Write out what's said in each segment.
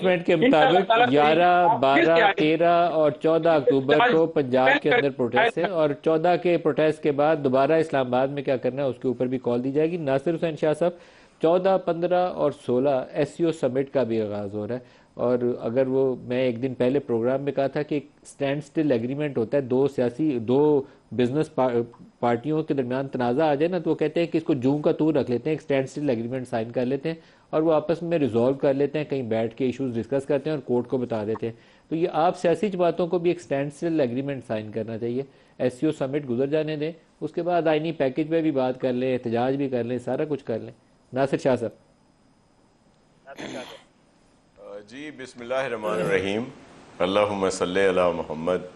Announcement के मुताबिक 11, 12, 13 और 14 अक्टूबर को पंजाब के अंदर प्रोटेस्ट है, और 14 के प्रोटेस्ट के बाद दोबारा इस्लामाबाद में क्या करना है उसके ऊपर भी कॉल दी जाएगी। नासिर हुसैन शाह साहब, 14, 15 और 16 एससीओ समिट का भी आगाज़ हो रहा है, और अगर वो, मैं एक दिन पहले प्रोग्राम में कहा था कि स्टैंड स्टिल एग्रीमेंट होता है, दो बिजनेस पार्टियों के दरमियान तनाज़ा आ जाए ना, तो वो कहते हैं कि इसको जून का तूर रख लेते हैं, एक स्टैंड स्टिल एग्रीमेंट साइन कर लेते हैं और वो आपस में रिजॉल्व कर लेते हैं, कहीं बैठ के इश्यूज डिस्कस करते हैं और कोर्ट को बता देते हैं। तो ये आप सियासी जमातों को भी एक स्टैंड स्टिल एग्रीमेंट साइन करना चाहिए, एससीओ समिट गुजर जाने दें, उसके बाद आईनी पैकेज पे भी बात कर लें, एहतजाज भी कर लें, सारा कुछ कर लें। नासिर शाह साहब। जी बिस्मिल्लाहिर्रहमानिर्रहीम, अल्लाहुम्मा सल्ली अला मोहम्मद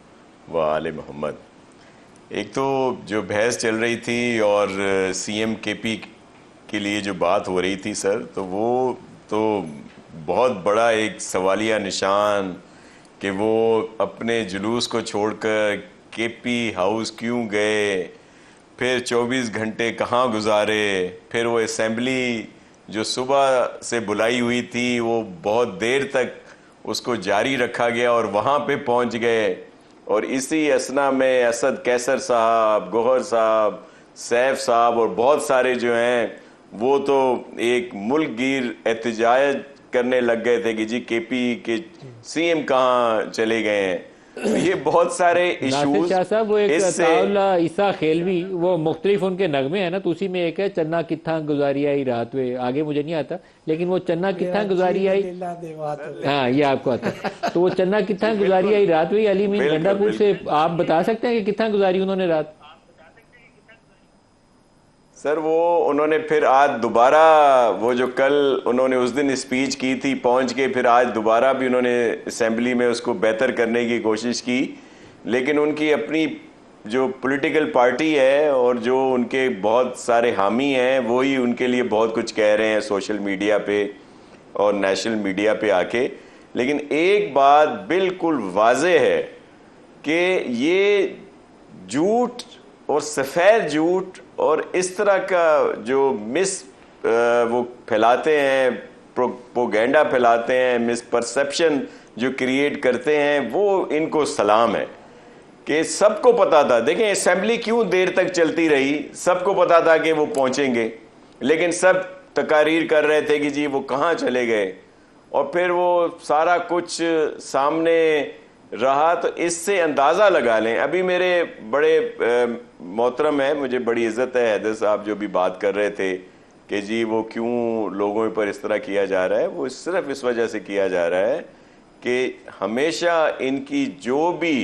व आले मोहम्मद। एक तो जो बहस चल रही थी और सीएम केपी के लिए जो बात हो रही थी सर, तो वो तो बहुत बड़ा एक सवालिया निशान कि वो अपने जुलूस को छोड़कर केपी हाउस क्यों गए, फिर 24 घंटे कहाँ गुजारे, फिर वो असेंबली जो सुबह से बुलाई हुई थी वो बहुत देर तक उसको जारी रखा गया और वहाँ पे पहुँच गए, और इसी असना में असद कैसर साहब, गौहर साहब, सैफ साहब और बहुत सारे जो हैं वो तो एक मुल्क गिर एहतजाज करने लग गए थे कि जी केपी के सीएम कहाँ चले गए हैं। तो ये बहुत सारे इश्यूज। शाह साहब, वो एक ताउला ईसा खेलवी, वो मुख्तलिफ उनके नगमे हैं ना, तो उसी में एक है चन्ना कित्था गुजारी आई रात वे, आगे मुझे नहीं आता, लेकिन वो चन्ना कित्था गुजारी आई, हाँ ये आपको आता है, तो वो चन्ना कित्था गुजारी आई रात वे अली मीन गंडापुर से आप बता सकते हैं कि कित्था गुजारी उन्होंने रात? सर वो उन्होंने फिर आज दोबारा, वो जो कल उन्होंने उस दिन स्पीच की थी पहुंच के, फिर आज दोबारा भी उन्होंने असेंबली में उसको बेहतर करने की कोशिश की, लेकिन उनकी अपनी जो पॉलिटिकल पार्टी है और जो उनके बहुत सारे हामी हैं वो ही उनके लिए बहुत कुछ कह रहे हैं सोशल मीडिया पे और नेशनल मीडिया पे आके। लेकिन एक बात बिल्कुल वाजे है कि ये झूठ और सफ़ेद झूठ और इस तरह का जो वो फैलाते हैं, प्रोपेगेंडा फैलाते हैं, मिसपरसेप्शन जो क्रिएट करते हैं, वो इनको सलाम है कि सबको पता था। देखें असेंबली क्यों देर तक चलती रही, सबको पता था कि वो पहुंचेंगे, लेकिन सब तकारीर कर रहे थे कि जी वो कहाँ चले गए, और फिर वो सारा कुछ सामने रहा। तो इससे अंदाज़ा लगा लें, अभी मेरे बड़े मोहतरम है, मुझे बड़ी इज्जत है हैदर साहब जो भी बात कर रहे थे कि जी वो क्यों लोगों पर इस तरह किया जा रहा है, वो सिर्फ इस वजह से किया जा रहा है कि हमेशा इनकी जो भी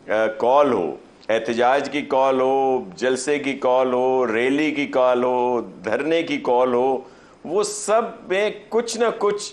कॉल हो, एहतजाज की कॉल हो, जलसे की कॉल हो, रैली की कॉल हो, धरने की कॉल हो, वो सब में कुछ ना कुछ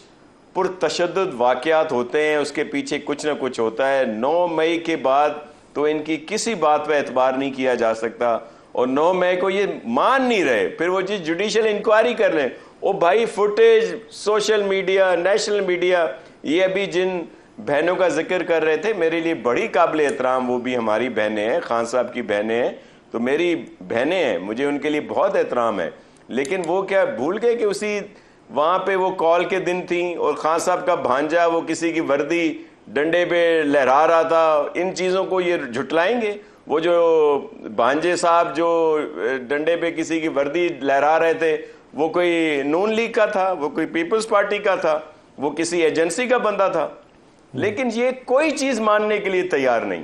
पुरतशद्दुद वाक़यात होते हैं, उसके पीछे कुछ ना कुछ होता है। 9 मई के बाद तो इनकी किसी बात पर एतबार नहीं किया जा सकता, और 9 मई को ये मान नहीं रहे, फिर वो जी जुडिशल इंक्वायरी कर लें। ओ भाई footage, social media, national media, ये अभी जिन बहनों का जिक्र कर रहे थे, मेरे लिए बड़ी काबिल एहतराम, वो भी हमारी बहनें हैं, खान साहब की बहनें हैं, तो मेरी बहनें हैं, मुझे उनके लिए बहुत एहतराम है। लेकिन वो क्या भूल गए कि उसी वहाँ पे वो कॉल के दिन थी और खान साहब का भांजा वो किसी की वर्दी डंडे पे लहरा रहा था। इन चीज़ों को ये झुटलाएंगे? वो जो भांजे साहब जो डंडे पे किसी की वर्दी लहरा रहे थे, वो कोई नून लीग का था, वो कोई पीपल्स पार्टी का था, वो किसी एजेंसी का बंदा था, लेकिन ये कोई चीज़ मानने के लिए तैयार नहीं।